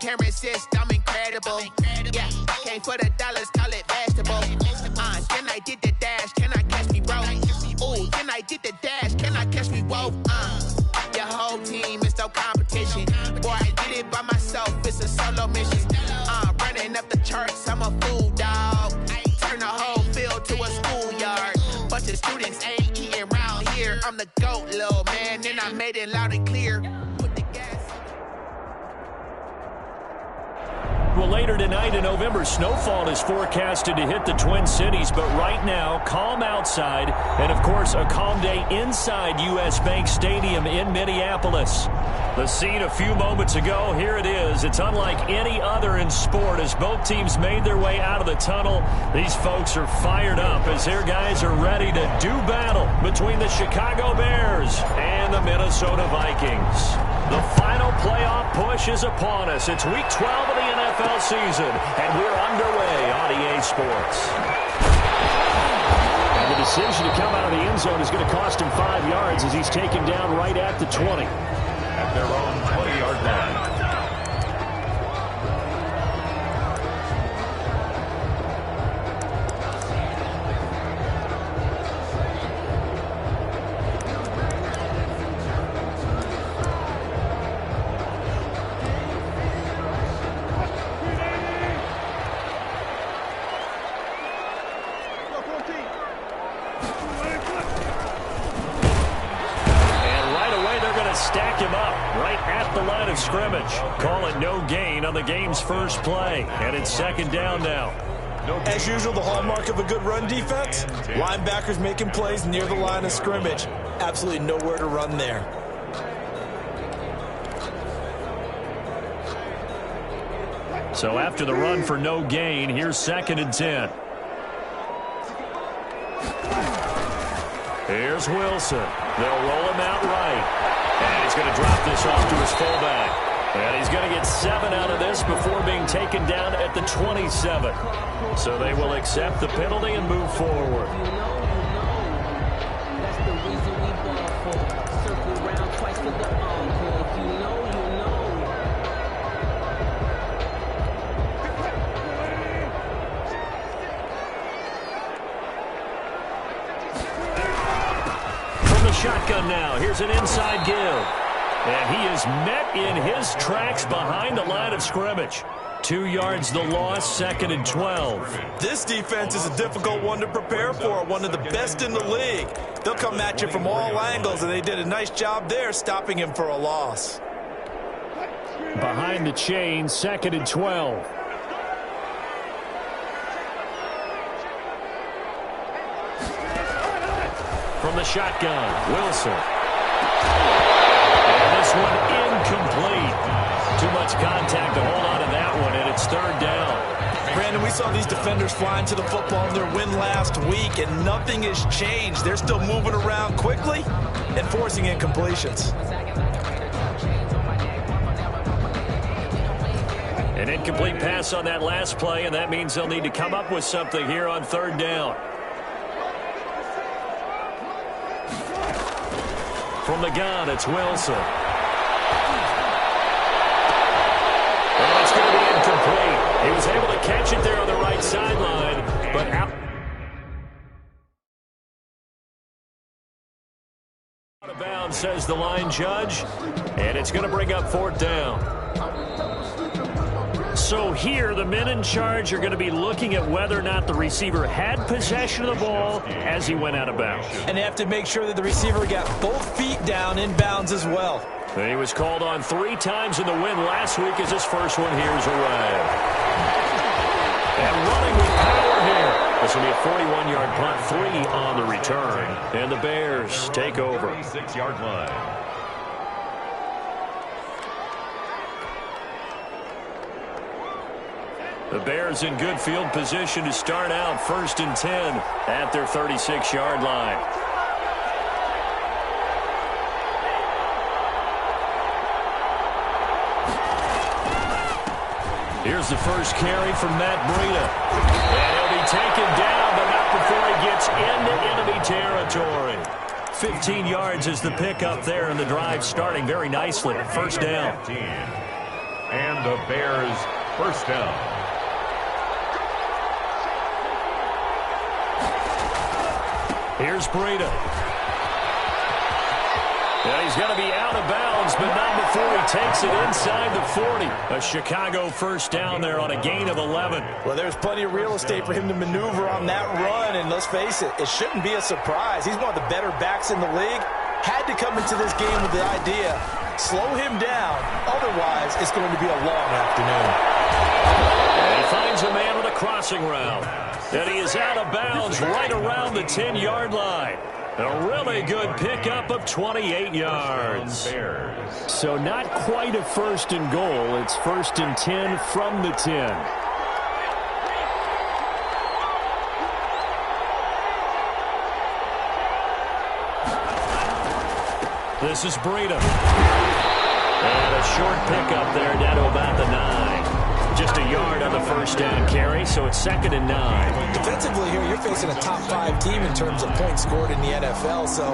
parents insist I'm incredible. Yeah, came for the dollars, call it basketball. Then I did the dash, can I catch me, bro? Ooh, then I did the dash, can I catch me, whoa? Your whole team is no competition. Boy, I did it by myself, it's a solo mission. Running up the charts, I'm a fool, dog. Turn the whole field to a schoolyard. Bunch of students ain't eating round here. I'm the GOAT, little man, and I made it loud and clear. Put the gas. Well, later tonight in November, snowfall is forecasted to hit the Twin Cities, but right now, calm outside, and of course, a calm day inside U.S. Bank Stadium in Minneapolis. The scene a few moments ago, here it is. It's unlike any other in sport as both teams made their way out of the tunnel. These folks are fired up as their guys are ready to do battle between the Chicago Bears and the Minnesota Vikings. The final playoff push is upon us. It's week 12 of the NFL season, and we're underway on EA Sports. And the decision to come out of the end zone is going to cost him 5 yards as he's taken down right at the 20. At their own 20-yard line. Stack him up right at the line of scrimmage. Call it no gain on the game's first play. And it's second down now. As usual, the hallmark of a good run defense, linebackers making plays near the line of scrimmage. Absolutely nowhere to run there. So after the run for no gain, here's 2nd and 10. Here's Wilson. They'll roll him out right. And he's going to drop this off to his fullback. And he's going to get 7 out of this before being taken down at the 27. So they will accept the penalty and move forward. Shotgun now. Here's an inside give. And he is met in his tracks behind the line of scrimmage. 2 yards the loss, 2nd and 12. This defense is a difficult one to prepare for, one of the best in the league. They'll come at you from all angles, and they did a nice job there stopping him for a loss. Behind the chain, 2nd and 12. From the shotgun, Wilson. And this one incomplete. Too much contact to hold on to that one, and it's 3rd down. Brandon, we saw these defenders flying to the football in their win last week, and nothing has changed. They're still moving around quickly and forcing incompletions. An incomplete pass on that last play, and that means they'll need to come up with something here on 3rd down. From the gun, it's Wilson. And it's going to be incomplete. He was able to catch it there on the right sideline, but out of bounds, says the line judge, and it's going to bring up 4th down. So here, the men in charge are going to be looking at whether or not the receiver had possession of the ball as he went out of bounds. And they have to make sure that the receiver got both feet down in bounds as well. He was called on 3 times in the win last week as his first one here is away. And running with power here. This will be a 41-yard punt, 3 on the return. And the Bears take over. 36-yard line. The Bears in good field position to start out 1st and 10 at their 36-yard line. Here's the first carry from Matt Breida. And he'll be taken down, but not before he gets into enemy territory. 15 yards is the pickup there, and the drive starting very nicely. 1st down. And the Bears first down. Here's Breida. And he's going to be out of bounds, but not before he takes it inside the 40. A Chicago first down there on a gain of 11. Well, there's plenty of real estate for him to maneuver on that run, and let's face it, it shouldn't be a surprise. He's one of the better backs in the league. Had to come into this game with the idea, slow him down, otherwise it's going to be a long afternoon. And he finds a man on the crossing route. And he is out of bounds right around the 10-yard line. A really good pickup of 28 yards. So not quite a first and goal. It's first and 10 from the 10. This is Breida. And a short pickup there down to about the 9. Just a yard on the first down carry, so it's second and 9. Defensively here, you're facing a top 5 team in terms of points scored in the NFL. So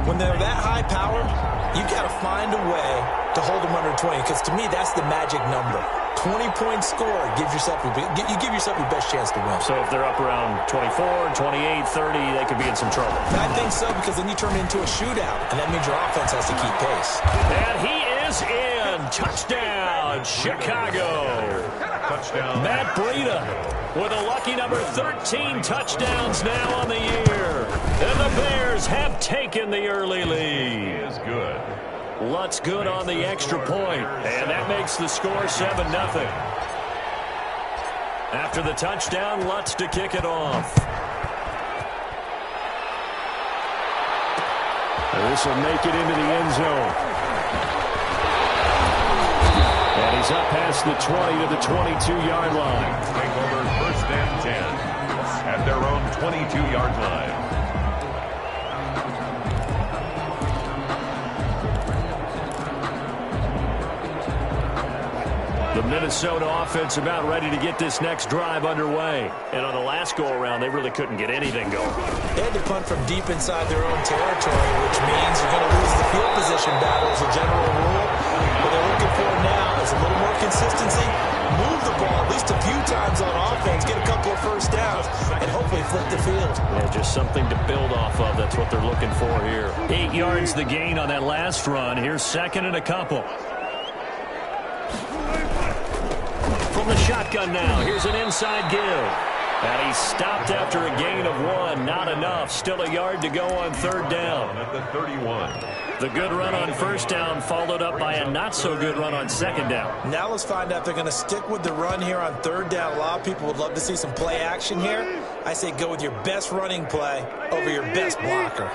when they're that high powered, you got to find a way to hold them under 20. Because to me, that's the magic number. 20 points scored gives yourself you give yourself your best chance to win. So if they're up around 24, 28, 30, they could be in some trouble. I think so, because then you turn it into a shootout, and that means your offense has to keep pace. And he is in. Touchdown, Chicago. Touchdown. Matt Breida with a lucky number 13 touchdowns now on the year. And the Bears have taken the early lead. He is good. Lutz good on the extra point, and that makes the score 7-0. After the touchdown, Lutz to kick it off. This will make it into the end zone. And he's up past the 20 to the 22-yard line. Take over first and 10 at their own 22-yard line. The Minnesota offense about ready to get this next drive underway. And on the last go-around, they really couldn't get anything going. They had to punt from deep inside their own territory, which means you're going to lose the field position battle as a general rule. What they're looking for now is a little more consistency, move the ball at least a few times on offense, get a couple of first downs, and hopefully flip the field. Yeah, just something to build off of. That's what they're looking for here. 8 yards the gain on that last run. Here's second and a couple. From the shotgun now, here's an inside give. And he stopped after a gain of 1. Not enough. Still a yard to go on third down. At the 31. The good run on first down followed up by a not-so-good run on second down. Now let's find out if they're going to stick with the run here on third down. A lot of people would love to see some play action here. I say go with your best running play over your best blocker.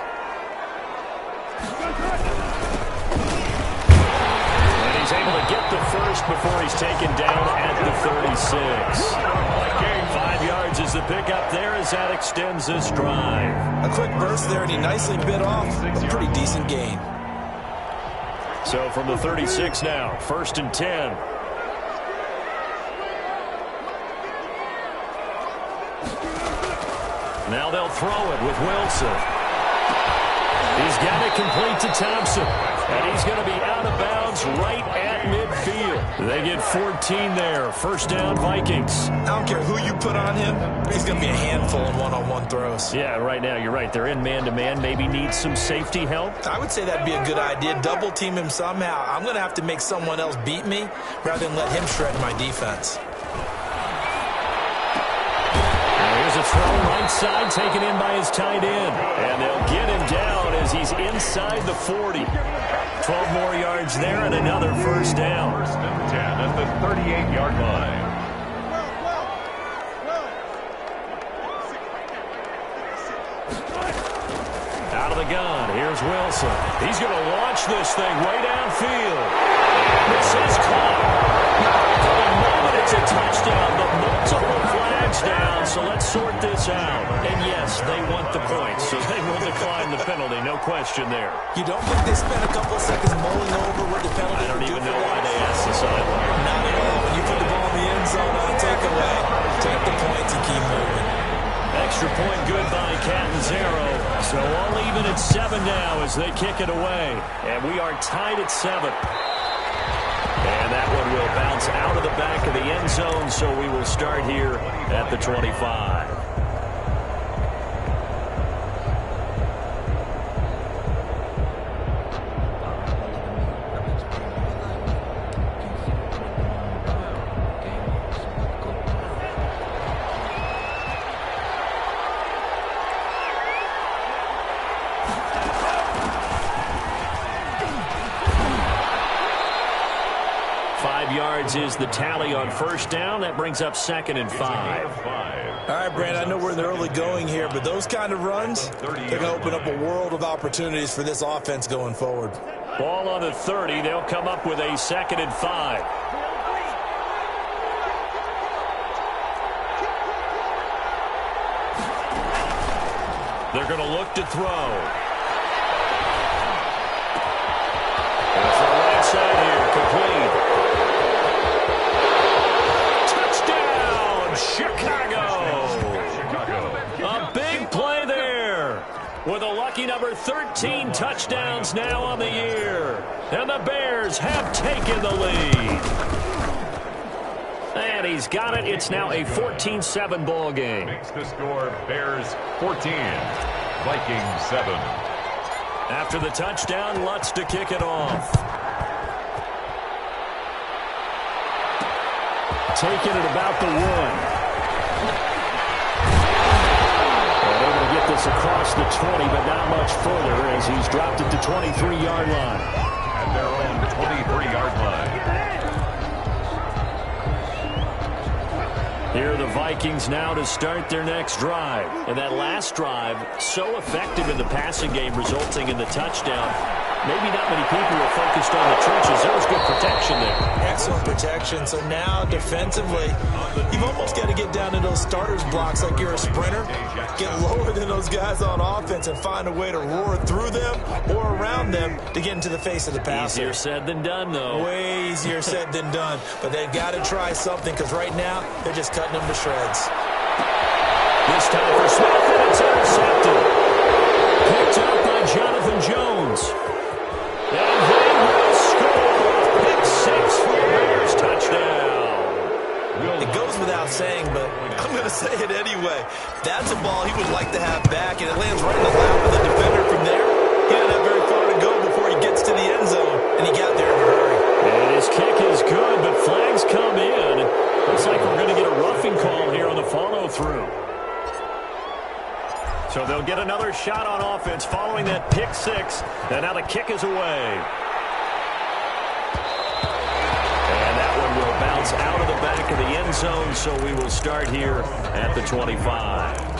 He's able to get the first before he's taken down at the 36. 5 yards is the pickup there as that extends this drive. A quick burst there, and he nicely bit off a pretty decent gain. So from the 36 now, first and 10. Now they'll throw it with Wilson. He's got it complete to Thompson. And he's going to be out of bounds right at midfield. They get 14 there. First down, Vikings. I don't care who you put on him. He's going to be a handful in one-on-one throws. Yeah, right now, you're right. They're in man-to-man. Maybe need some safety help. I would say that'd be a good idea. Double team him somehow. I'm going to have to make someone else beat me rather than let him shred my defense. Here's a throw right side taken in by his tight end. And they'll get him down as he's inside the 40. 12 more yards there and another first down. First and 10 at the 38-yard line. Out of the gun, here's Wilson. He's going to launch this thing way downfield. This is caught. For the moment, it's a touchdown, but multiple flags down, so let's sort this out. And yes, they want the points, so they will decline the penalty, no question there. You don't think they spent a couple of seconds mulling over what the penalty I don't would do even for know why them? they asked the sideline. Not at all. When you put the ball in the end zone on a takeaway, take the points and keep moving. Extra point good by Catanzaro. So all even at 7 now as they kick it away. And we are tied at 7. And that one will bounce out of the back of the end zone, so we will start here at the 25. Is the tally on first down. That brings up 2nd and 5. All right, Brand, I know we're in the early going here, but those kind of runs, they're going to open up a world of opportunities for this offense going forward. Ball on the 30. They'll come up with a 2nd and 5. They're going to look to throw. That's the right side here. Complete. Chicago. A big play there with a lucky number 13 touchdowns now on the year. And the Bears have taken the lead. And he's got it. It's now a 14-7 ball game. Makes the score Bears 14, Vikings 7. After the touchdown, Lutz to kick it off. Taking it about the 1. Able to get this across the 20, but not much further as he's dropped it to 23-yard line. At their own 23-yard line. Here are the Vikings now to start their next drive. And that last drive, so effective in the passing game, resulting in the touchdown. Maybe not many people were focused on the trenches. There was good protection there. Excellent protection. So now defensively, you've almost got to get down to those starters blocks like you're a sprinter. Get lower than those guys on offense and find a way to roar through them or around them to get into the face of the passer. Easier said than done, though. Way easier said than done. But they've got to try something because right now they're just cutting them to shreds. This time for Smith, and it's intercepted. Picked up by Jonathan Jones. And they will score. Pick 6 for the Bears. Touchdown. It goes without saying, but I'm going to say it anyway. That's a ball he would like to have back, and it lands right in the lap of the defender from there. He didn't have very far to go before he gets to the end zone, and he got there in a hurry. And his kick is good, but flags come in. Looks like we're going to get a roughing call here on the follow-through. So they'll get another shot on offense following that pick 6. And now the kick is away. And that one will bounce out of the back of the end zone, so we will start here at the 25.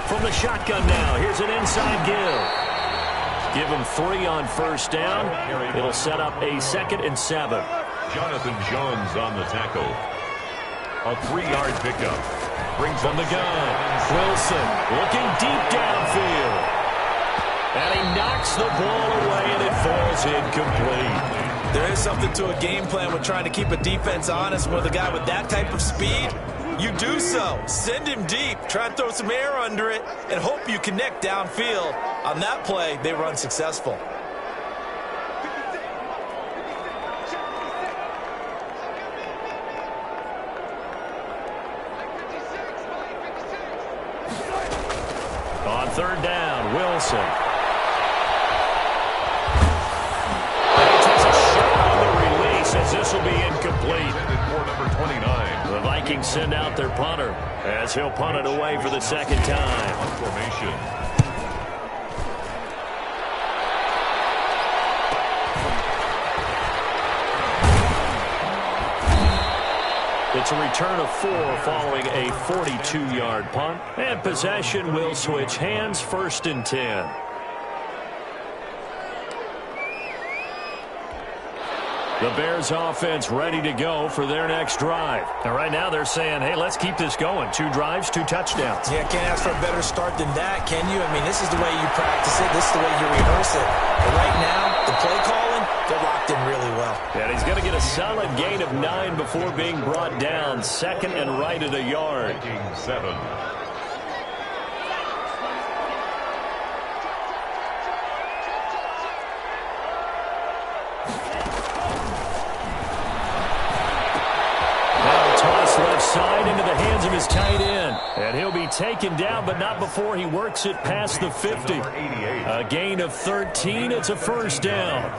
From the shotgun now, here's an inside give. Give him 3 on first down. It'll set up a 2nd and 7. Jonathan Jones on the tackle. A 3-yard pickup. Brings from the gun. Wilson looking deep downfield. And he knocks the ball away, and it falls incomplete. There is something to a game plan with trying to keep a defense honest. With a guy with that type of speed, you do so. Send him deep. Try and throw some air under it and hope you connect downfield. On that play, they were unsuccessful. On 3rd down, Wilson. As this will be incomplete. For number 29. The Vikings send out their punter as he'll punt it away for the 2nd time. Formation. It's a return of 4 following a 42-yard punt. And possession will switch hands, 1st and 10. The Bears offense ready to go for their next drive. And right now they're saying, hey, let's keep this going. 2 drives, 2 touchdowns. Yeah, can't ask for a better start than that, can you? I mean, this is the way you practice it. This is the way you rehearse it. But right now, the play calling, They're locked in really well. And he's going to get a solid gain of 9 before being brought down. Second and right at a yard. 7. Left side into the hands of his tight end. And he'll be taken down, but not before he works it past the 50. A gain of 13. It's a first down.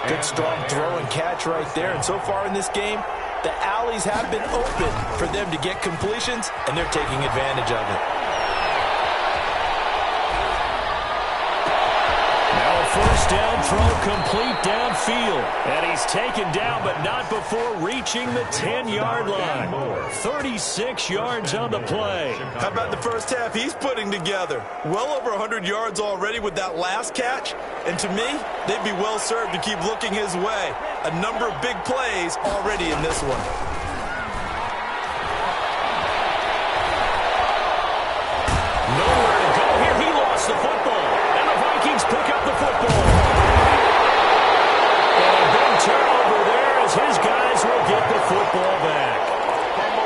Good strong throw and catch right there. And so far in this game, the alleys have been open for them to get completions, and they're taking advantage of it. Now a first down throw complete downfield. And he's taken down, but not before reaching the 10-yard line. 36 yards on the play. How about the first half he's putting together? Well over 100 yards already with that last catch. And to me, they'd be well served to keep looking his way. A number of big plays already in this one. Nowhere to go here. He lost the football. And the Vikings pick up the football. And a big turnover there as his guys will get the football back.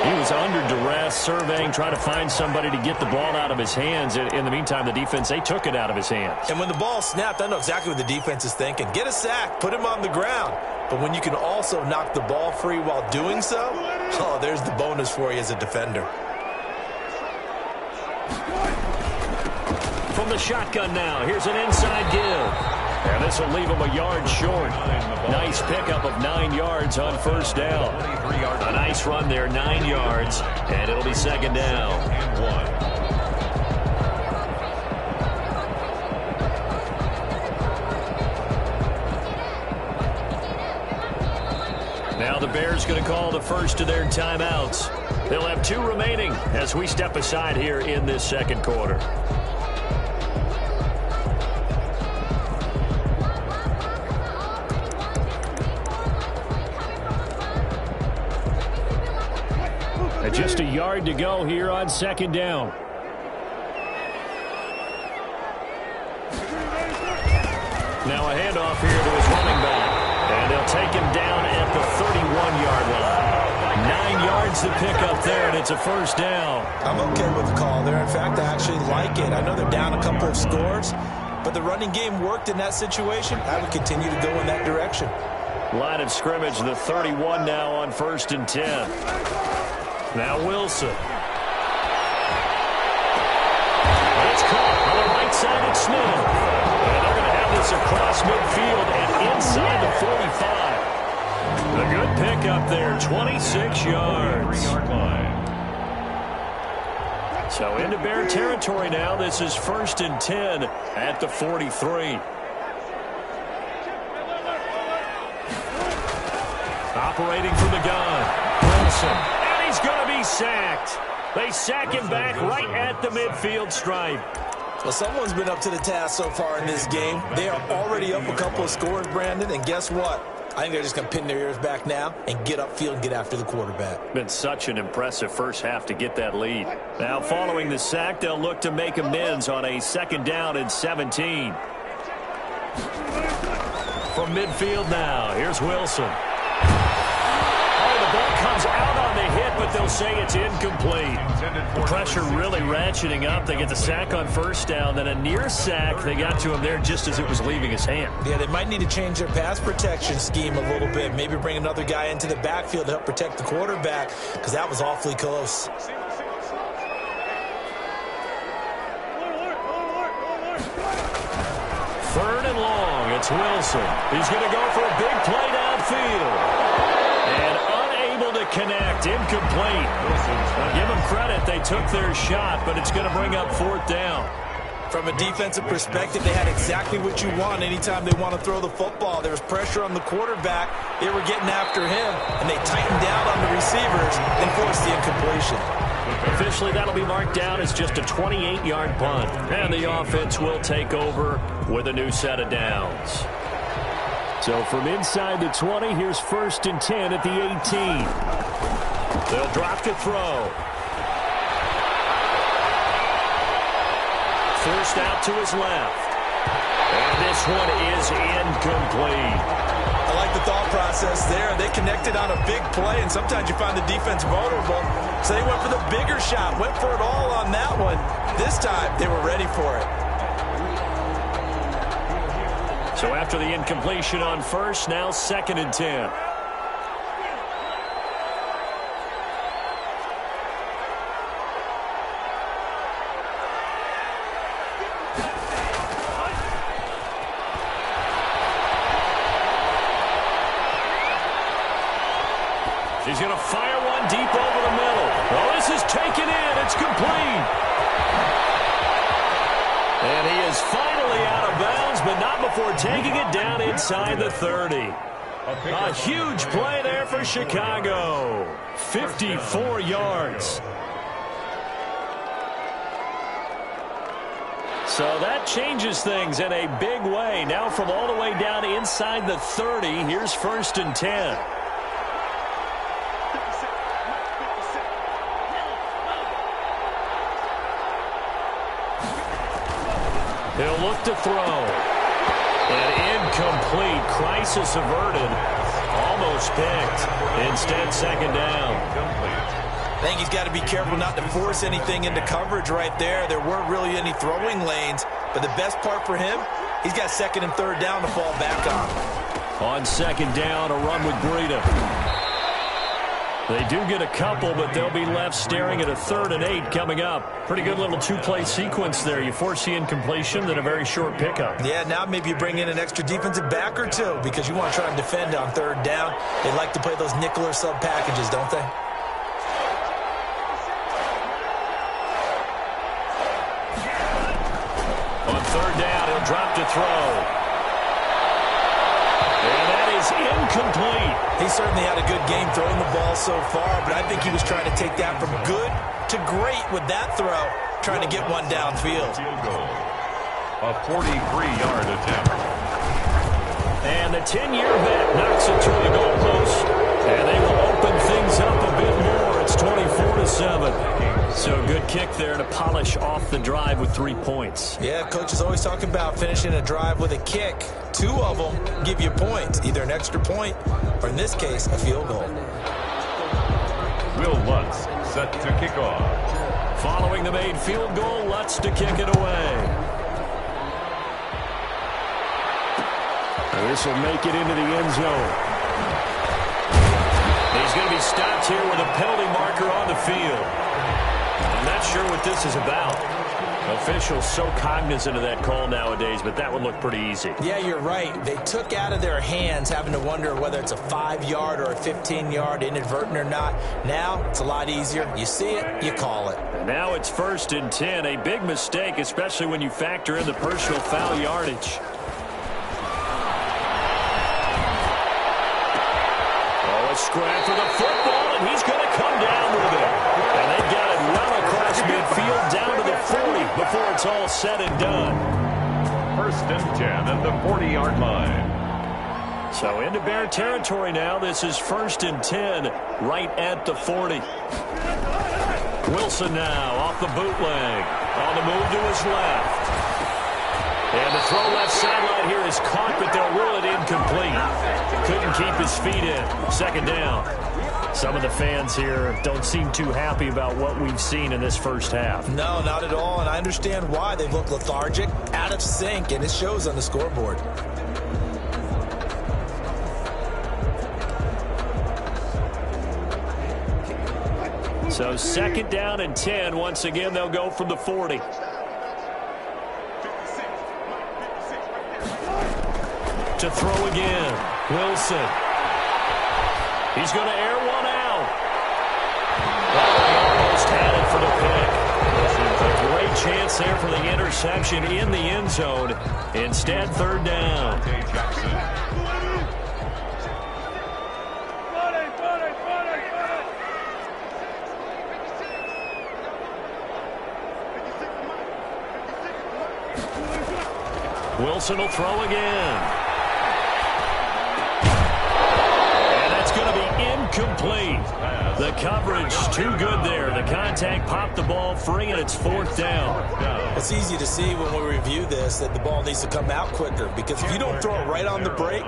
He was under duress, surveying, trying to find somebody to get the ball out of his hands. In the meantime, the defense, they took it out of his hands. And when the ball snapped, I know exactly what the defense is thinking. Get a sack, put him on the ground. But when you can also knock the ball free while doing so, oh, there's the bonus for you as a defender. From the shotgun now, here's an inside give. And this will leave him a yard short. Nice pickup of 9 yards on first down. A nice run there, 9 yards, and it'll be second down. Now the Bears going to call the first of their timeouts. They'll have 2 remaining as we step aside here in this second quarter. Just a yard to go here on second down. Now a handoff here to his running back. And they'll take him down at the 31-yard line. 9 yards to pick up there, and it's a first down. I'm okay with the call there. In fact, I actually like it. I know they're down a couple of scores, but the running game worked in that situation. I would continue to go in that direction. Line of scrimmage, the 31 now on 1st and 10. Now Wilson. And it's caught on the right side of Smith. And they're going to have this across midfield and inside the 45. A good pickup there, 26 yards. So into Bear territory now. This is 1st and 10 at the 43. Operating from the gun, Wilson. He's going to be sacked. They sack him back right at the midfield stripe. Well, someone's been up to the task so far in this game. They are already up a couple of scores, Brandon, and guess what? I think they're just going to pin their ears back now and get upfield and get after the quarterback. Been such an impressive first half to get that lead. Now, following the sack, they'll look to make amends on a 2nd down and 17. From midfield now, here's Wilson. The ball comes out on the hit, but they'll say it's incomplete. The pressure really ratcheting up. They get the sack on first down, then a near sack. They got to him there just as it was leaving his hand. Yeah, they might need to change their pass protection scheme a little bit. Maybe bring another guy into the backfield to help protect the quarterback, because that was awfully close. Third and long. It's Wilson. He's going to go for a big play downfield. And unable to connect. Incomplete. I'll give them credit. They took their shot, but it's going to bring up 4th down. From a defensive perspective, they had exactly what you want anytime they want to throw the football. There was pressure on the quarterback. They were getting after him, and they tightened down on the receivers and forced the incompletion. Officially, that'll be marked down as just a 28-yard punt. And the offense will take over with a new set of downs. So from inside the 20, here's 1st and 10 at the 18. They'll drop to throw. Forced out to his left. And this one is incomplete. I like the thought process there. They connected on a big play, and sometimes you find the defense vulnerable. So they went for the bigger shot, went for it all on that one. This time, they were ready for it. So after the incompletion on first, now 2nd and 10. He's going to fire one deep over the middle. Oh, this is taken in. It's complete. And he is finally out of bounds, but not before taking it down inside the 30. A huge play there for Chicago. 54 yards. So that changes things in a big way. Now from all the way down inside the 30, here's 1st and 10. He'll look to throw. And incomplete. Crisis averted. Almost picked. Instead, 2nd down. I think he's got to be careful not to force anything into coverage right there. There weren't really any throwing lanes. But the best part for him, he's got 2nd and 3rd down to fall back on. On 2nd down, a run with Breida. They do get a couple, but they'll be left staring at a 3rd and 8 coming up. Pretty good little two-play sequence there. You force the incompletion, then a very short pickup. Yeah, now maybe you bring in an extra defensive back or two because you want to try and defend on 3rd down. They like to play those nickel or sub packages, don't they? On 3rd down, he'll drop to throw. And that is incomplete. He certainly had a good game throwing the ball so far, but I think he was trying to take that from good to great with that throw, trying to get one downfield. A 43-yard attempt. And the 10-year vet knocks it to the goalpost, and they will open things up a bit more. It's 24-7. So good kick there to polish off the drive with 3 points. Yeah, coach is always talking about finishing a drive with a kick. 2 of them give you points, either an extra point or, in this case, a field goal. Will Lutz set to kick off. Following the made field goal, Lutz to kick it away. And this will make it into the end zone. He's going to be stopped here with a penalty marker on the field. I'm not sure what this is about. Officials so cognizant of that call nowadays, but that would look pretty easy. Yeah, you're right. They took out of their hands having to wonder whether it's a 5-yard or a 15-yard, inadvertent or not. Now, it's a lot easier. You see it, you call it. And now it's 1st and 10. A big mistake, especially when you factor in the personal foul yardage. Oh, a scrap for the football, and he's going to come down with it. And they've got it well across midfield down to the 40 before it's all said and done. 1st and 10 at the 40-yard line. So into Bear territory now. This is 1st and 10 right at the 40. Wilson now off the bootleg. On the move to his left. And the throw left sideline here is caught, but they'll rule it incomplete. Couldn't keep his feet in. 2nd down. Some of the fans here don't seem too happy about what we've seen in this first half. No, not at all, and I understand why. They look lethargic, out of sync, and it shows on the scoreboard. So 2nd down and 10. Once again, they'll go from the 40. To throw again. Wilson. He's going to air one out. Oh, he almost had it for the pick. A great chance there for the interception in the end zone. Instead, 3rd down. Wilson will throw again. And that's going to be incomplete. The coverage too good there. The contact popped the ball free, and it's 4th down. It's easy to see when we review this that the ball needs to come out quicker, because if you don't throw it right on the break,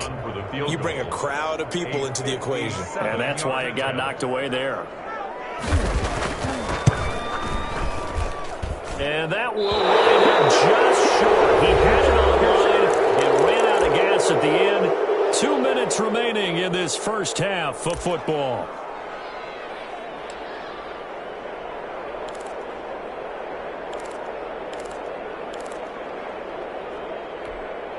you bring a crowd of people into the equation. And that's why it got knocked away there. And that will wind up just short. He had it on line and ran out of gas at the end. 2 minutes remaining in this first half of football.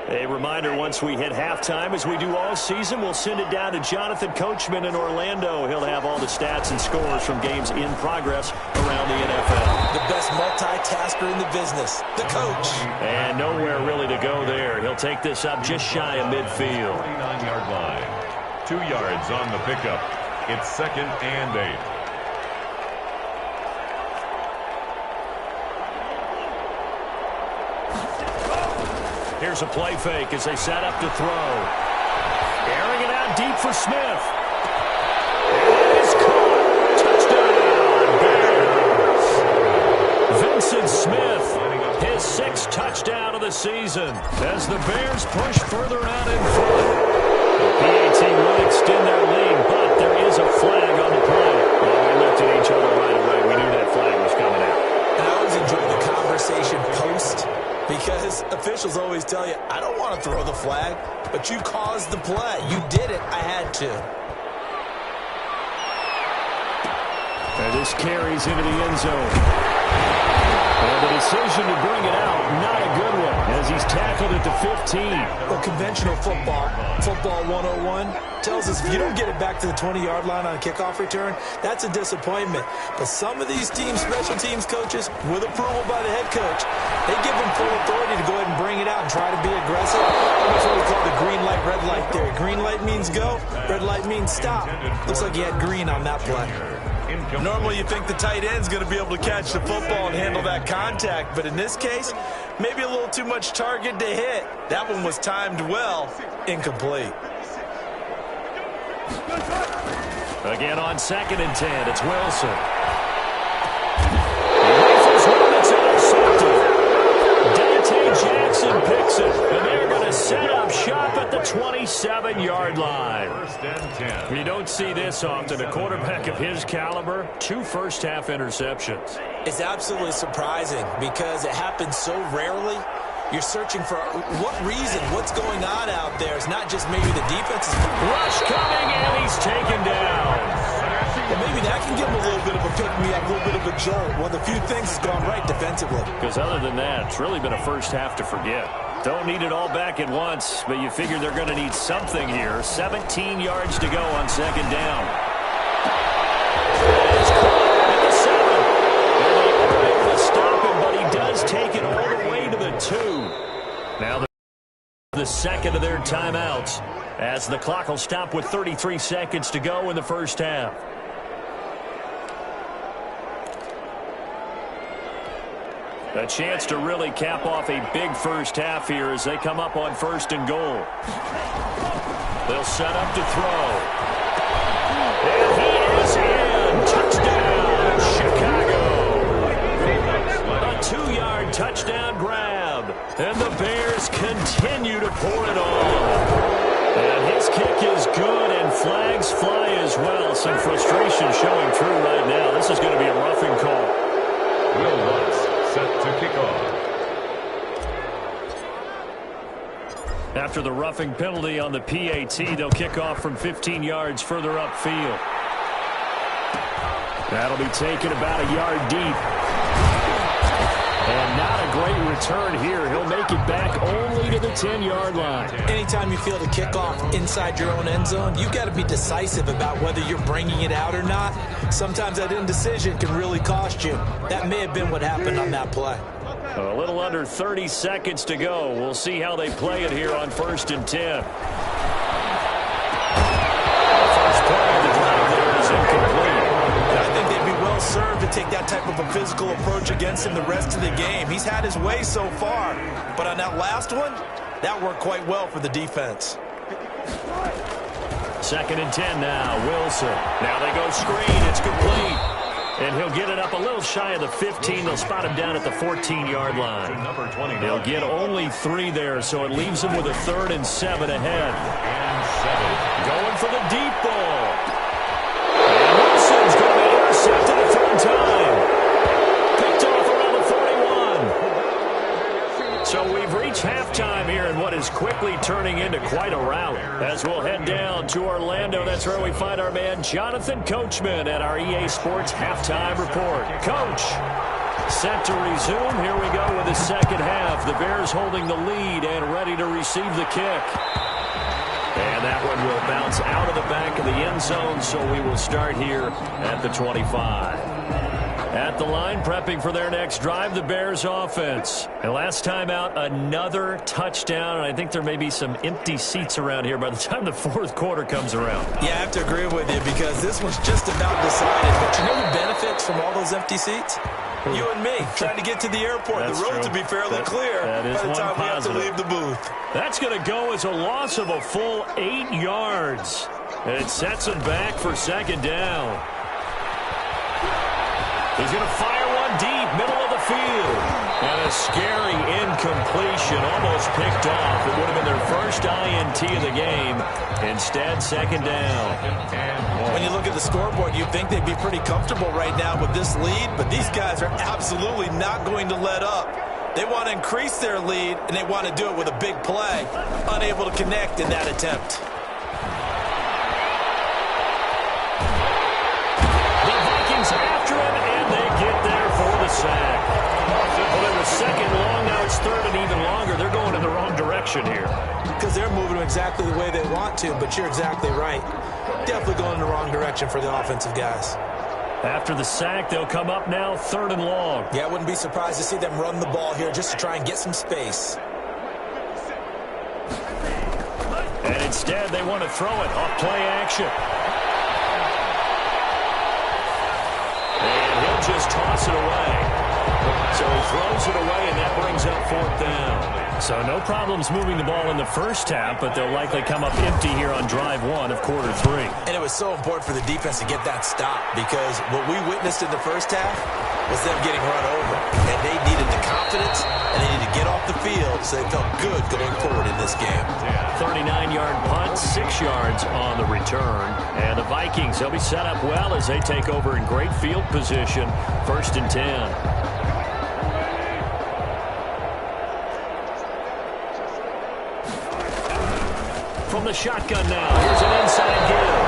A reminder, once we hit halftime, as we do all season, we'll send it down to Jonathan Coachman in Orlando. He'll have all the stats and scores from games in progress around the NFL. The best multitasker in the business, the coach. And nowhere really to go there. He'll take this up just shy of midfield. 29-yard line. 2 yards on the pickup. It's 2nd and 8. Here's a play fake as they set up to throw. Airing it out deep for Smith. It is caught. Touchdown, Bears. Vincent Smith, his 6th touchdown of the season as the Bears push further out in front. The PAT will extend their lead, but there is a flag on the play. Well, we looked at each other right away. We knew that flag was coming out. And I always enjoy the conversation post, because officials always tell you, I don't want to throw the flag, but you caused the play. You did it. I had to. And this carries into the end zone. And the decision to bring it out, not a good one, as he's tackled at the 15. Well, conventional football 101, tells us if you don't get it back to the 20-yard line on a kickoff return, that's a disappointment. But some of these teams, special teams coaches, with approval by the head coach, they give them full authority to go ahead and bring it out and try to be aggressive. That's what we call the green light, red light theory. Green light means go, red light means stop. Looks like he had green on that play. Normally you think the tight end's going to be able to catch the football and handle that contact, but in this case, maybe a little too much target to hit. That one was timed well, incomplete. Again on 2nd and 10, it's Wilson. Rifles one that's intercepted. Dante Jackson picks it, and they're going to set up shop at the 27-yard line. 1st and 10. You don't see this often. A quarterback of his caliber, 2 first-half interceptions. It's absolutely surprising because it happens so rarely. You're searching for what reason, what's going on out there. It's not just maybe the defense is... Rush coming, and he's taken down. And maybe that can give him a little bit of a pick-me-up, a little bit of a jolt. One of the few things has gone right defensively. Because other than that, it's really been a first half to forget. Don't need it all back at once, but you figure they're going to need something here. 17 yards to go on 2nd down. It's caught at the 7. And they are able to stop him, but he does take it all the way to the 2. Now the 2nd of their timeouts, as the clock will stop with 33 seconds to go in the first half. A chance to really cap off a big first half here as they come up on 1st and goal. They'll set up to throw. And he is in. Touchdown, Chicago. A 2-yard touchdown grab. And the Bears continue to pour it on. And his kick is good, and flags fly as well. Some frustration showing through right now. This is going to be a roughing call. Will Lutz set to kick off. After the roughing penalty on the PAT, they'll kick off from 15 yards further upfield. That'll be taken about a yard deep. And not a great return here. He'll make it back only to the 10-yard line. Anytime you feel the kickoff inside your own end zone, you've got to be decisive about whether you're bringing it out or not. Sometimes that indecision can really cost you. That may have been what happened on that play. A little under 30 seconds to go. We'll see how they play it here on 1st and 10. First play of the drive there is incomplete. I think they'd be well served to take that type of a physical approach against him the rest of the game. He's had his way so far, but on that last one, that worked quite well for the defense. 2nd and 10 now. Wilson. Now they go screen. It's complete. And he'll get it up a little shy of the 15. They'll spot him down at the 14-yard line. He'll get only 3 there, so it leaves him with a 3rd and 7 ahead. Going for the deep ball. And Wilson's going to intercept it a 3rd time. Picked off around the 41. So we've reached halftime here in what is quickly turning into quite a rout. As we'll head down to Orlando, that's where we find our man Jonathan Coachman at our EA Sports Halftime Report. Coach, set to resume. Here we go with the second half. The Bears holding the lead and ready to receive the kick. And that one will bounce out of the back of the end zone, so we will start here at the 25. At the line, prepping for their next drive, the Bears offense. And last time out, another touchdown, and I think there may be some empty seats around here by the time the 4th quarter comes around. Yeah, I have to agree with you because this one's just about decided. But you know who benefits from all those empty seats? You and me, trying to get to the airport. That's the road true. to be fairly clear by the time we have to leave the booth. That's going to go as a loss of a full 8 yards. And it sets him back for 2nd down. He's going to fire one deep, middle of the field. And a scary incompletion, almost picked off. It would have been their first INT of the game. Instead, 2nd down. When you look at the scoreboard, you'd think they'd be pretty comfortable right now with this lead, but these guys are absolutely not going to let up. They want to increase their lead, and they want to do it with a big play. Unable to connect in that attempt. The Vikings after him, and they get there for the sack. Well, it was 2nd long, now it's 3rd and even longer. They're going in the wrong direction here. Because they're moving exactly the way they want to, but you're exactly right. Definitely going in the wrong direction for the offensive guys. After the sack, they'll come up now 3rd and long. Yeah, I wouldn't be surprised to see them run the ball here just to try and get some space. And instead, they want to throw it off play action. And he'll just toss it away. So he throws it away, and that brings up 4th down. So no problems moving the ball in the first half, but they'll likely come up empty here on drive 1 of quarter 3. And it was so important for the defense to get that stop because what we witnessed in the first half was them getting run over. And they needed the confidence, and they needed to get off the field so they felt good going forward in this game. 39-yard punt, 6 yards on the return. And the Vikings, they'll be set up well as they take over in great field position. 1st and 10. From the shotgun now, here's an inside give.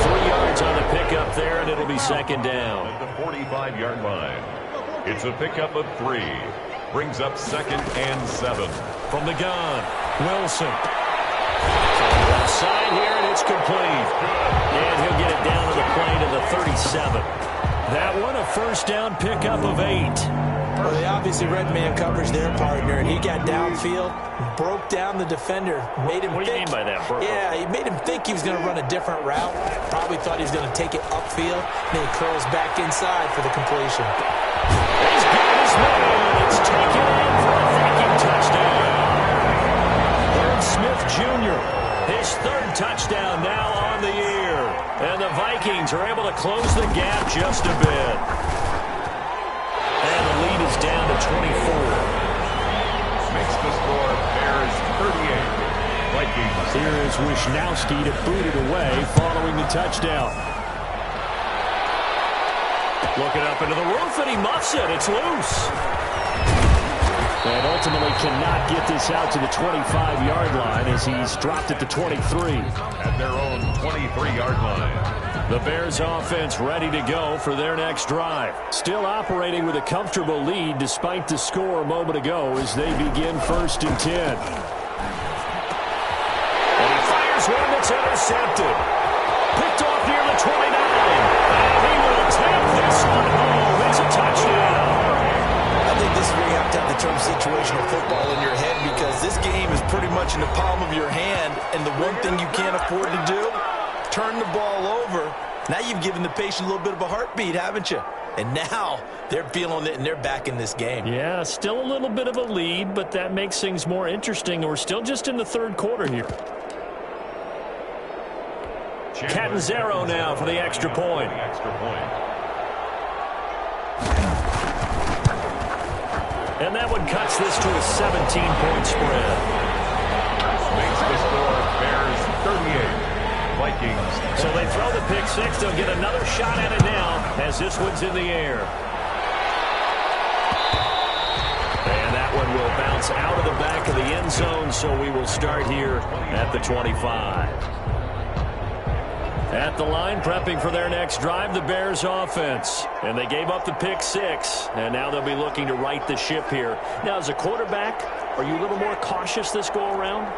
3 yards on the pickup there, and it'll be 2nd down. At the 45-yard line. It's a pickup of 3. Brings up 2nd and 7. From the gun, Wilson. Left side here, and it's complete. And he'll get it down to the plane to the 37. That one, a 1st down pickup of 8. Well, they obviously read man coverage their partner, and he got downfield, broke down the defender, made him What do you mean by that, Burrow? Yeah, he made him think he was going to run a different route. Probably thought he was going to take it upfield, and then he curls back inside for the completion. He's got his man. It's taken in for a Viking touchdown. Herb Smith Jr., his 3rd touchdown now on the year. And the Vikings are able to close the gap just a bit. And the lead is down to 24. Makes the score Bears 38. Vikings. Here is Wisnowski to boot it away following the touchdown. Looking up into the roof, and he muffs it. It's loose. And ultimately cannot get this out to the 25-yard line as he's dropped it to 23. At their own 23-yard line. The Bears offense ready to go for their next drive. Still operating with a comfortable lead despite the score a moment ago as they begin 1st and 10. And he fires one that's intercepted. Picked off near the 29. And he will take this one home. It's a touchdown. I think this is where you have to have the term situational football in your head because this game is pretty much in the palm of your hand, and the one thing you can't afford to do, turn the ball over. Now you've given the patient a little bit of a heartbeat, haven't you? And now they're feeling it, and they're back in this game. Yeah, still a little bit of a lead, but that makes things more interesting. We're still just in the 3rd quarter here. Catanzaro now for the extra point. And that one cuts this to a 17-point spread. Makes the score Bears 38, Vikings. So they throw the pick six. They'll get another shot at it now as this one's in the air. And that one will bounce out of the back of the end zone, so we will start here at the 25. At the line, prepping for their next drive, the Bears offense. And they gave up the pick six, and now they'll be looking to right the ship here. Now, as a quarterback, are you a little more cautious this go-around?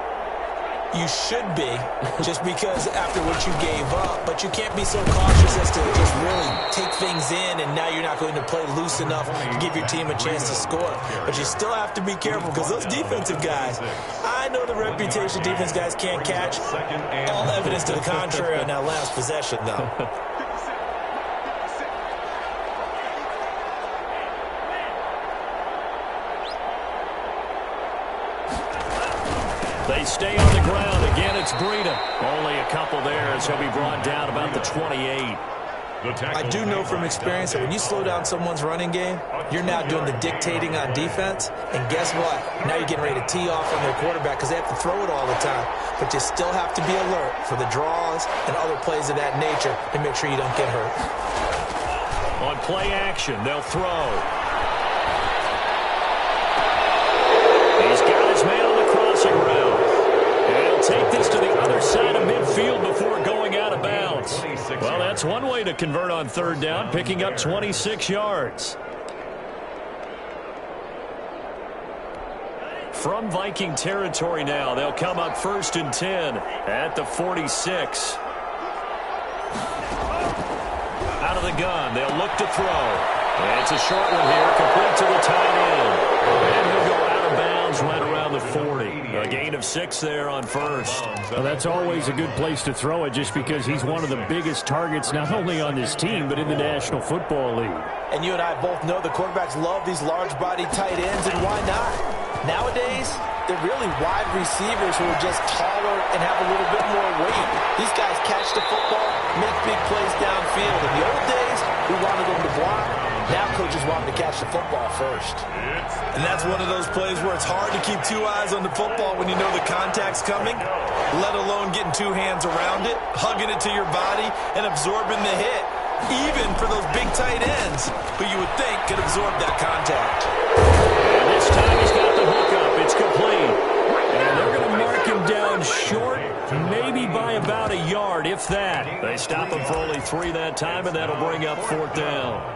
You should be, just because after what you gave up. But you can't be so cautious as to just really take things in, and now you're not going to play loose enough to give your team a chance to score. But you still have to be careful, because those defensive guys, I know the reputation defense guys can't catch. All evidence to the contrary on that last possession, though. They stay on the ground. Again, it's Breida. Only a couple there as he'll be brought down about the 28. I do know from experience that when you slow down someone's running game, you're now doing the dictating on defense. And guess what? Now you're getting ready to tee off on their quarterback because they have to throw it all the time. But you still have to be alert for the draws and other plays of that nature to make sure you don't get hurt. On play action, they'll throw. He's got his man on the crossing route. And he'll take this to the other side of midfield before going out of bounds. Well, that's one way to convert on third down, picking up 26 yards. From Viking territory now, they'll come up 1st and 10 at the 46. Out of the gun, they'll look to throw. And it's a short one here, complete to the tight end. And he'll go out of bounds right around the 40. A gain of 6 there on first. Well, that's always a good place to throw it just because he's one of the biggest targets not only on this team but in the National Football League. And you and I both know the quarterbacks love these large-body tight ends, and why not? Nowadays, they're really wide receivers who are just taller and have a little bit more weight. These guys catch the football, make big plays downfield. In the old days, we wanted them to block. Now coaches want them to catch the football first. And that's one of those plays where it's hard to keep two eyes on the football when you know the contact's coming, let alone getting two hands around it, hugging it to your body, and absorbing the hit, even for those big tight ends who you would think could absorb that contact. And this time he's got the hook up. It's complete. And they're going to mark him down short, maybe by about a yard, if that. They stop him for only 3 that time, and that'll bring up 4th down.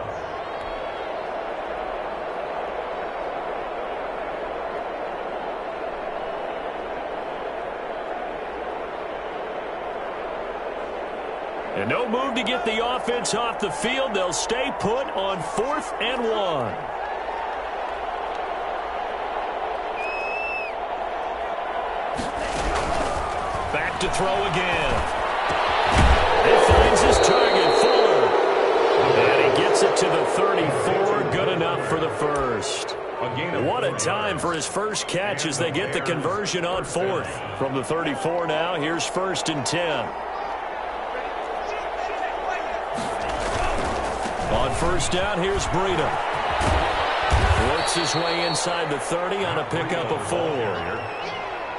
And no move to get the offense off the field. They'll stay put on 4th and 1. Back to throw again. He finds his target, Fuller. And he gets it to the 34. Good enough for the first. What a time for his first catch as they get the conversion on 4th. From the 34 now, here's 1st and 10. On 1st down, here's Breida. Works his way inside the 30 on a pickup of 4.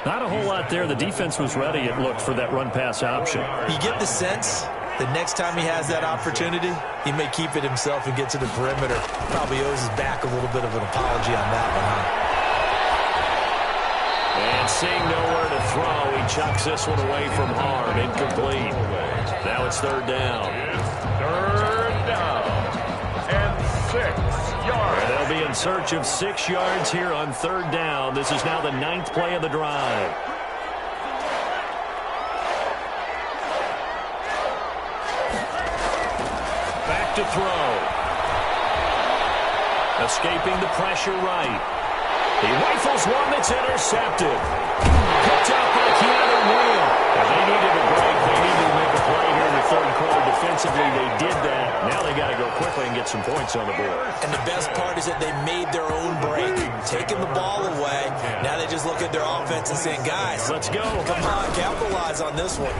Not a whole lot there. The defense was ready, it looked, for that run-pass option. You get the sense that next time he has that opportunity, he may keep it himself and get to the perimeter. Probably owes his back a little bit of an apology on that one, huh? And seeing nowhere to throw, he chucks this one away from harm. Incomplete. Now it's 3rd down. Third down and 6 yards. And they'll be in search of 6 yards here on 3rd down. This is now the 9th play of the drive. Back to throw. Escaping the pressure right. He rifles one that's intercepted. Picked up by Keanu Neal. And they needed a break. They needed to make a play here in the 3rd quarter. Defensively, they did that. Now they got to go quickly and get some points on the board. And the best part is that they made their own break, taking the ball away. Now they just look at their offense and saying, guys, let's go. Come on, capitalize on this one.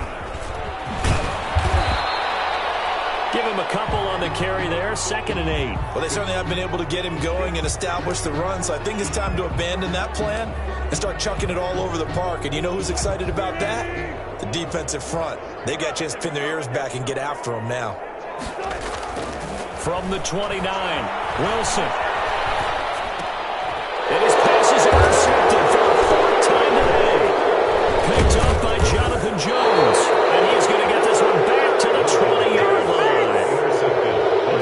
Give him a couple on the carry there, 2nd and 8. Well, they certainly have been able to get him going and establish the run, so I think it's time to abandon that plan and start chucking it all over the park. And you know who's excited about that? The defensive front. They got a chance to pin their ears back and get after him now. From the 29, Wilson. And his pass is intercepted for the 4th time today. Picked up by Jonathan Jones. And he's going to get this one back to the 20-yard line.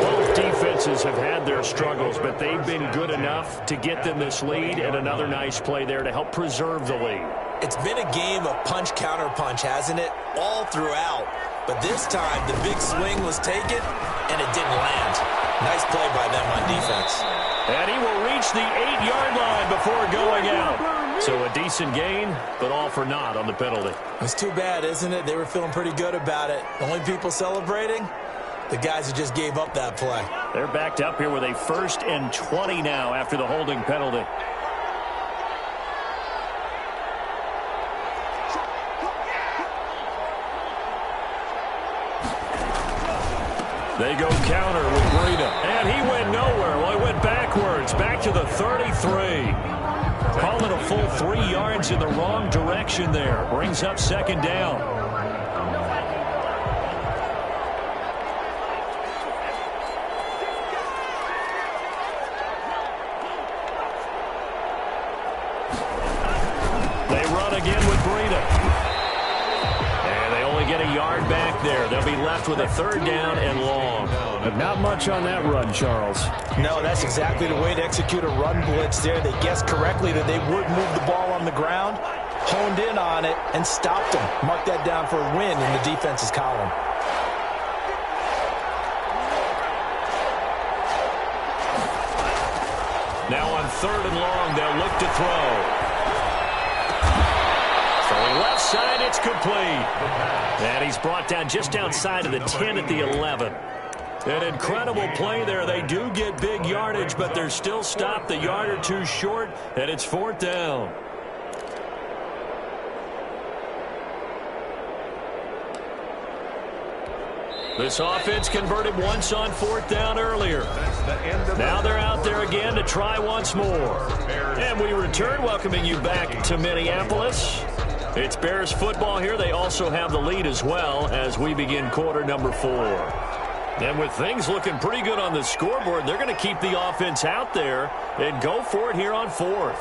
Both defenses have had their struggles, but they've been good enough to get them this lead, and another nice play there to help preserve the lead. It's been a game of punch-counter-punch, hasn't it? All throughout. But this time, the big swing was taken, and it didn't land. Nice play by them on defense. And he will reach the 8-yard line before going out. So a decent gain, but all for naught on the penalty. It's too bad, isn't it? They were feeling pretty good about it. The only people celebrating? The guys who just gave up that play. They're backed up here with a 1st and 20 now after the holding penalty. They go counter with Breida. And he went nowhere. Well, he went backwards. Back to the 33. Calling a full 3 yards in the wrong direction there. Brings up 2nd down. They run again with Breida. And they only get a yard back there. They'll be left with a 3rd down and long. But not much on that run, Charles. No, that's exactly the way to execute a run blitz there. They guessed correctly that they would move the ball on the ground, honed in on it, and stopped them. Mark that down for a win in the defense's column. Now on 3rd and long, they'll look to throw. Left side, it's complete. And he's brought down just outside of the 10 at the 11. An incredible play there. They do get big yardage, but they're still stopped a yard or two short, and it's 4th down. This offense converted once on 4th down earlier. Now they're out there again to try once more. And we return, welcoming you back to Minneapolis. It's Bears football here. They also have the lead as well as we begin quarter number 4. And with things looking pretty good on the scoreboard, they're going to keep the offense out there and go for it here on 4th.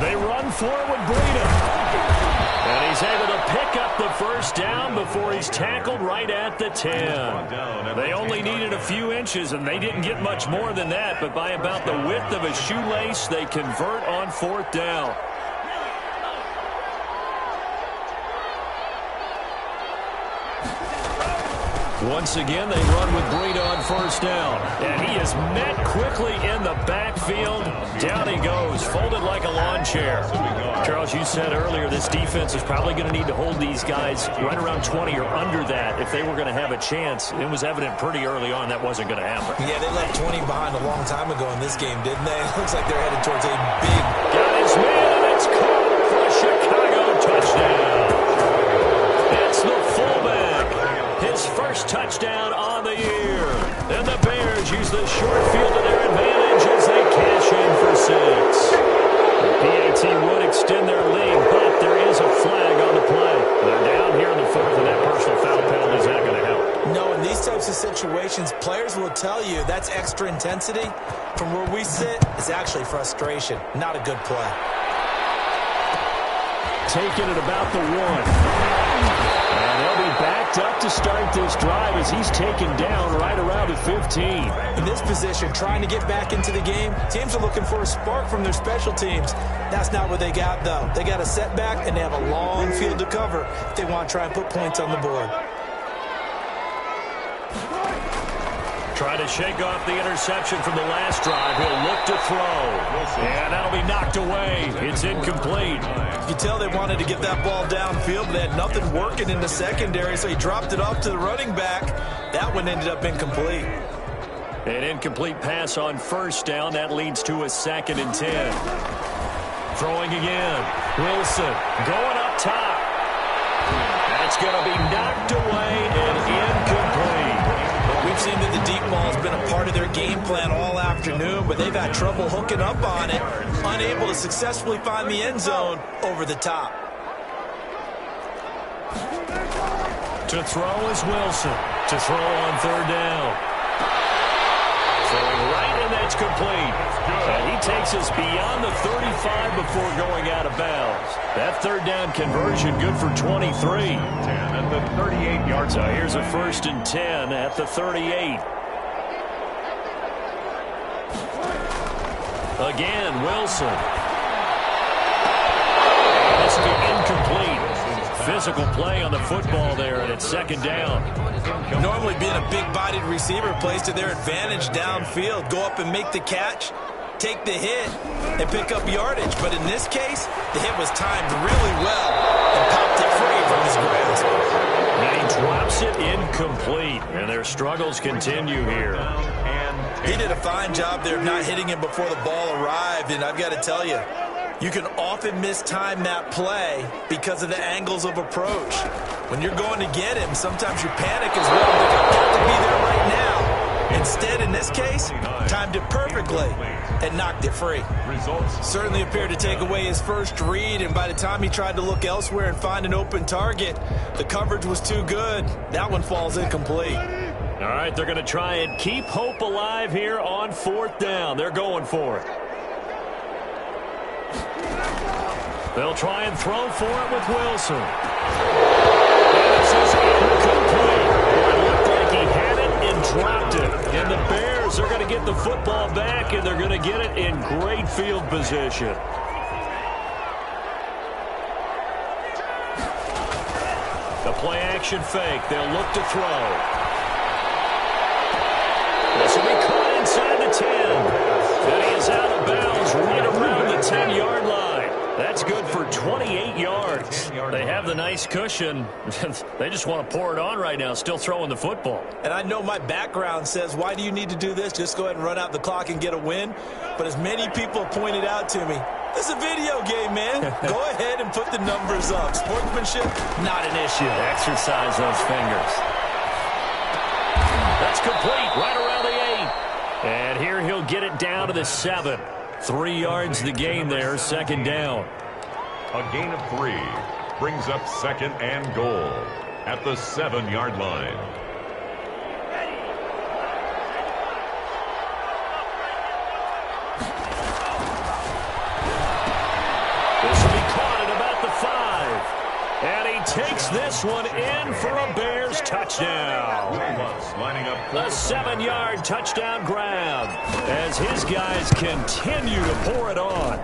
They run forward, Breida. And he's able to pick up the 1st down before he's tackled right at the 10. They only needed a few inches, and they didn't get much more than that, but by about the width of a shoelace, they convert on 4th down. Once again, they run with Breida on 1st down. And he is met quickly in the backfield. Down he goes, folded like a lawn chair. Charles, you said earlier this defense is probably going to need to hold these guys right around 20 or under that if they were going to have a chance. It was evident pretty early on that wasn't going to happen. Yeah, they left 20 behind a long time ago in this game, didn't they? It looks like they're headed towards a big... Got his man, and it's caught for a Chicago touchdown. It's the fullback. His 1st touchdown on the year. And the Bears use the short field to their advantage as they cash in for 6. The PAT would extend their lead, but there is a flag on the play. They're down here in the 4th, and that personal foul penalty is not going to help. No, in these types of situations, players will tell you that's extra intensity. From where we sit, it's actually frustration. Not a good play. Taking it about the 1. And they'll be backed up to start this drive as he's taken down right around the 15. In this position, trying to get back into the game, teams are looking for a spark from their special teams. That's not what they got, though. They got a setback, and they have a long field to cover if they want to try and put points on the board. Try to shake off the interception from the last drive. He'll look to throw. And that'll be knocked away. It's incomplete. You can tell they wanted to get that ball downfield, but they had nothing working in the secondary, so he dropped it off to the running back. That one ended up incomplete. An incomplete pass on 1st down. That leads to a 2nd and 10. Throwing again. Wilson going up top. That's going to be knocked away and incomplete. We've seen that the deep ball has been a part of their game plan all afternoon, but they've had trouble hooking up on it, unable to successfully find the end zone over the top. To throw is Wilson. To throw on third down. Throwing right, and that's complete. And he takes us beyond the 35 before going out of bounds. That third down conversion good for 23. 10 at the 38-yard So line. here's a 1st and 10 at the 38. Again, Wilson. This will be incomplete. Physical play on the football there, and it's 2nd down. Normally being a big-bodied receiver plays to their advantage downfield. Go up and make the catch, take the hit, and pick up yardage. But in this case, the hit was timed really well and popped it free from his grasp. And he drops it incomplete, and their struggles continue here. He did a fine job there of not hitting him before the ball arrived, and I've got to tell you, you can often mistime that play because of the angles of approach. When you're going to get him, sometimes you panic as well. I've got to be there right now. Instead, in this case, timed it perfectly and knocked it free. Certainly appeared to take away his first read, and by the time he tried to look elsewhere and find an open target, the coverage was too good. That one falls incomplete. All right, they're going to try and keep hope alive here on 4th down. They're going for it. They'll try and throw for it with Wilson. This is incomplete. It looked like he had it and dropped it. And the Bears are going to get the football back, and they're going to get it in great field position. The play-action fake. They'll look to throw. This will be caught inside the 10. And he is out of bounds right around the 10-yard line. That's good for 28 yards. They have the nice cushion. They just want to pour it on right now, still throwing the football. And I know my background says, why do you need to do this? Just go ahead and run out the clock and get a win. But as many people have pointed out to me, this is a video game, man. Go ahead and put the numbers up. Sportsmanship, not an issue. Exercise those fingers. That's complete, right around the 8. And here he'll get it down to the 7. 3 yards the gain there, 2nd down. A gain of 3 brings up 2nd and goal at the 7-yard line. This will be caught at about the 5. And he takes this one in for a Bears touchdown. Lining up The 7-yard touchdown grab as his guys continue to pour it on.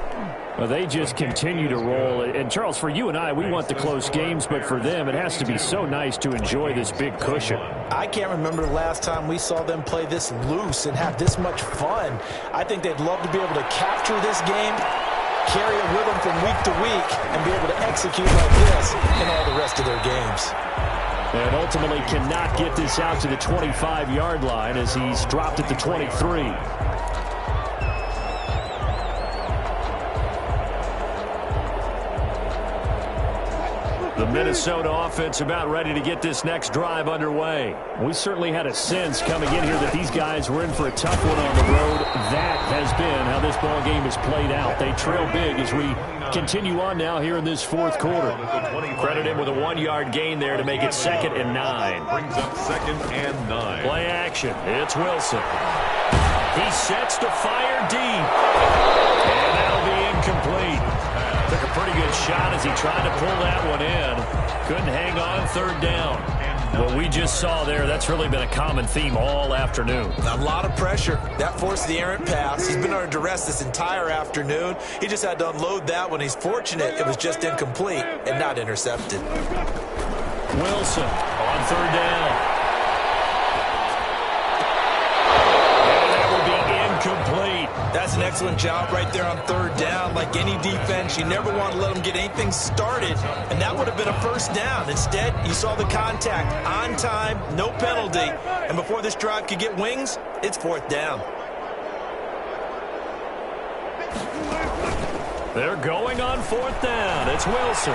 Well, they just continue to roll. And, Charles, for you and I, we want the close games, but for them, it has to be so nice to enjoy this big cushion. I can't remember the last time we saw them play this loose and have this much fun. I think they'd love to be able to capture this game, carry it with them from week to week, and be able to execute like this in all the rest of their games. And ultimately cannot get this out to the 25-yard line as he's dropped at the 23. The Minnesota offense about ready to get this next drive underway. We certainly had a sense coming in here that these guys were in for a tough one on the road. That has been how this ball game has played out. They trail big as we continue on now here in this 4th quarter. Credit him with a 1-yard gain there to make it 2nd and 9. brings up 2nd and 9. Play action. It's Wilson. He sets to fire deep. And that'll be incomplete. Took a pretty good shot as he tried to pull that one in. Couldn't hang on 3rd down. What we just saw there, that's really been a common theme all afternoon. A lot of pressure. That forced the errant pass. He's been under duress this entire afternoon. He just had to unload that one. He's fortunate it was just incomplete and not intercepted. Wilson on 3rd down. Complete. That's an excellent job right there on 3rd down. Like any defense, you never want to let them get anything started, and that would have been a 1st down. Instead, you saw the contact on time, no penalty, and before this drive could get wings, it's 4th down. They're going on 4th down. It's Wilson.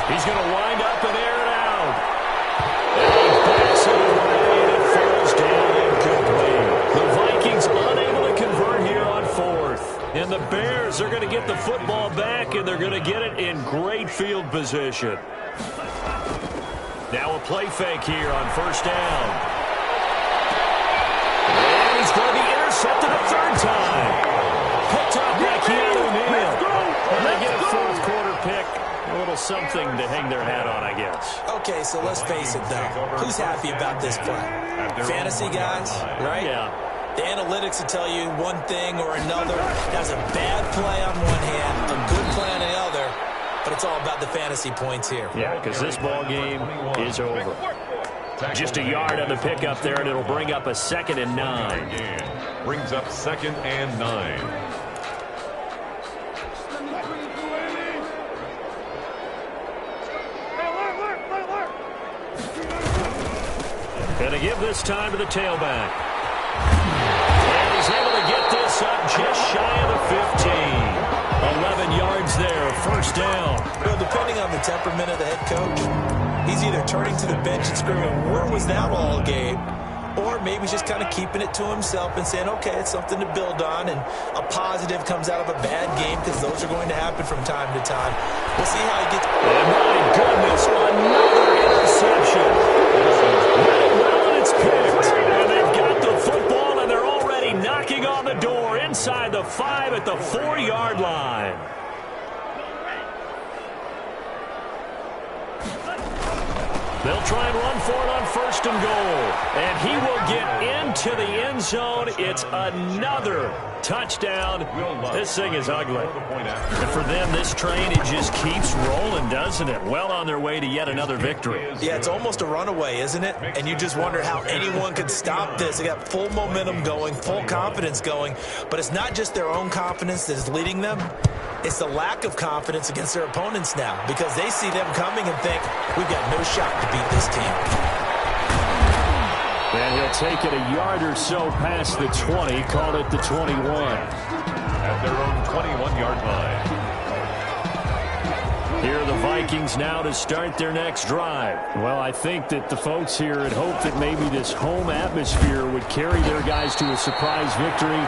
He's going to wind up and air it out. And he backs it away, and it falls down incomplete. The Vikings unable to convert here on 4th. And the Bears are going to get the football back, and they're going to get it in great field position. Now a play fake here on 1st down. And he's going to be intercepted a 3rd time. Picked up by Keanu Neal. And they get a 4th quarter pick. A little something to hang their hat on, I guess. Okay, so let's face it, though. Who's happy about this play? Fantasy guys, right? Yeah. The analytics will tell you one thing or another. That's a bad play on one hand, a good play on the other, but it's all about the fantasy points here. Yeah, because this ball game is over. Just a yard on the pickup there, and it'll bring up a 2nd and 9. Brings up 2nd and 9. Going to give this time to the tailback. And he's able to get this up just shy of the 15. 11 yards there, 1st down. Well, depending on the temperament of the head coach, he's either turning to the bench and screaming, where was that all game? Or maybe he's just kind of keeping it to himself and saying, okay, it's something to build on, and a positive comes out of a bad game because those are going to happen from time to time. We'll see how he gets. And my goodness, another interception. Well, and it's picked. And they've got the football, and they're already knocking on the door inside the 5 at the 4-yard line. They'll try and run for it on 1st and goal. And he will get into the end zone. It's another touchdown. This thing is ugly. And for them, this train, it just keeps rolling, doesn't it? Well on their way to yet another victory. Yeah, it's almost a runaway, isn't it? And you just wonder how anyone could stop this. They got full momentum going, full confidence going. But it's not just their own confidence that is leading them. It's the lack of confidence against their opponents now, because they see them coming and think, we've got no shot to beat this team. And he'll take it a yard or so past the 20, call it the 21. At their own 21-yard line. Here are the Vikings now to start their next drive. Well, I think that the folks here had hoped that maybe this home atmosphere would carry their guys to a surprise victory,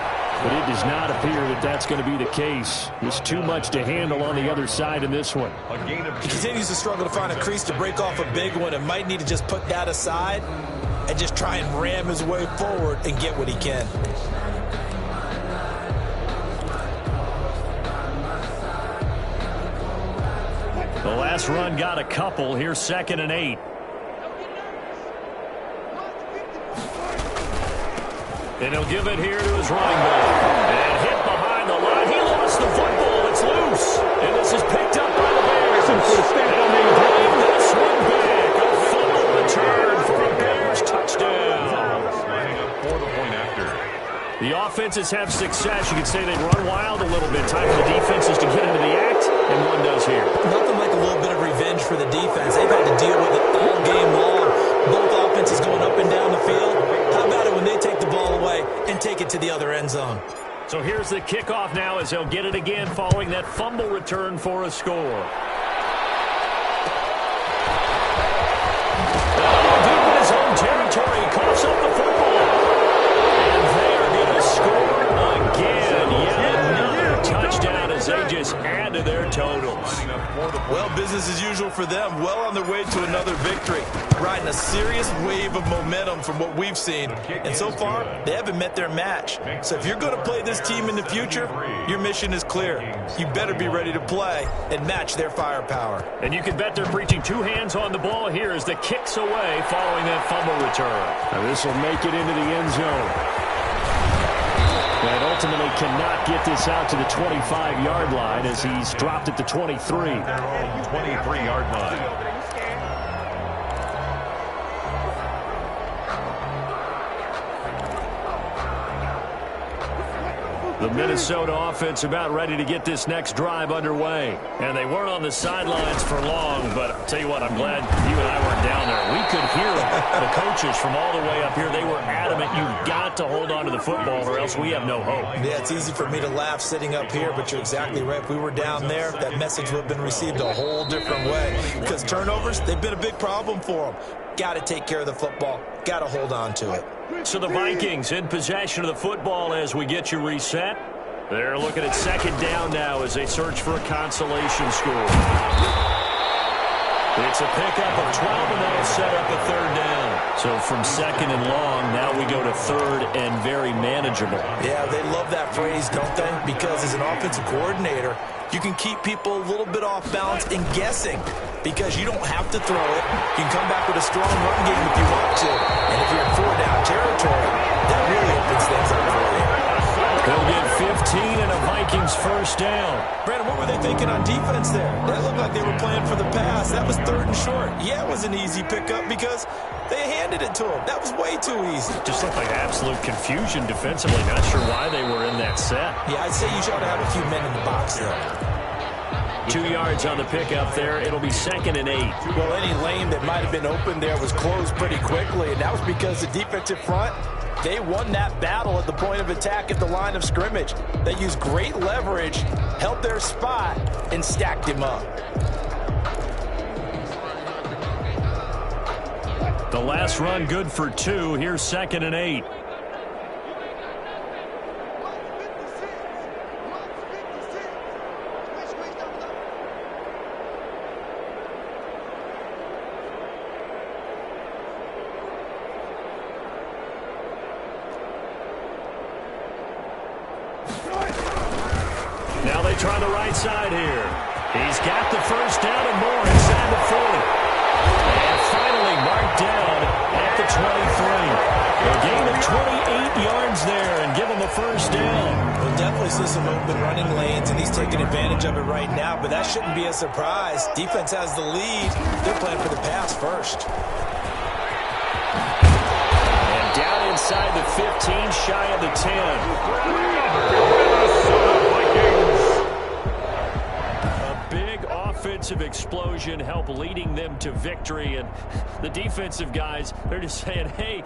but it does not appear that that's going to be the case. There's too much to handle on the other side in this one. He continues to struggle to find a crease to break off a big one and might need to just put that aside and just try and ram his way forward and get what he can. The last run got a couple. Here's 2nd and 8. And he'll give it here to his running back. And hit behind the line. He lost the football. It's loose. And this is picked up by the Bears. And they bring this one back. A fumble return for a Bears touchdown. Lining up for the point after. The offenses have success. You could say they run wild a little bit. Time for the defenses to get into the act, and one does here. Nothing like a little bit of revenge for the defense. They've had to deal with it all game long. Both offenses going up and down the field. How about it when they take the ball away and take it to the other end zone? So here's the kickoff now as they'll get it again following that fumble return for a score. Deep in his own territory, he coughs up the football. And they are going to score again. Yet another touchdown as they just add to their totals. Well, business as usual for them. Well on their way to another victory. Riding a serious wave of momentum from what we've seen. And so far, they haven't met their match. So if you're going to play this team in the future, your mission is clear. You better be ready to play and match their firepower. And you can bet they're preaching two hands on the ball here as the kick's away following that fumble return. Now this will make it into the end zone. And ultimately cannot get this out to the 25-yard line as he's dropped at the 23. Their own 23-yard line. The Minnesota offense about ready to get this next drive underway. And they weren't on the sidelines for long, but I'll tell you what, I'm glad you and I weren't down there. We could hear them. The coaches from all the way up here, they were adamant, you've got to hold on to the football or else we have no hope. Yeah, it's easy for me to laugh sitting up here, but you're exactly right. If we were down there, that message would have been received a whole different way. Because turnovers, they've been a big problem for them. Got to take care of the football. Got to hold on to it. So the Vikings in possession of the football as we get you reset. They're looking at second down now as they search for a consolation score. It's a pickup of 12, and that'll set up a third down. So from second and long, now we go to third and very manageable. Yeah, they love that phrase, don't they? Because as an offensive coordinator, you can keep people a little bit off balance and guessing because you don't have to throw it. You can come back with a strong run game if you want to. And if you're in four-down territory, that really opens things up for you. They'll get 15 and a Vikings first down. Brandon, what were they thinking on defense there? That looked like they were playing for the pass. That was third and short. Yeah, it was an easy pickup because they handed it to him. That was way too easy. Just looked like absolute confusion defensively. Not sure why they were in that set. Yeah, I'd say you should have a few men in the box there. 2 yards on the pickup there. It'll be second and 8. Well, any lane that might have been open there was closed pretty quickly, and that was because the defensive front, they won that battle at the point of attack at the line of scrimmage. They used great leverage, held their spot, and stacked him up. The last run good for 2. Here's second and 8. Now they try the right side here. He's got the first down and more inside the 40. And finally marked down at the 23. A gain of 28 yards there and give him a first down. We'll definitely see some open running lanes, and he's taking advantage of it right now, but that shouldn't be a surprise. Defense has the lead. They're playing for the pass first. And down inside the 15, shy of the 10. Offensive explosion help leading them to victory, and the defensive guys, they're just saying, hey,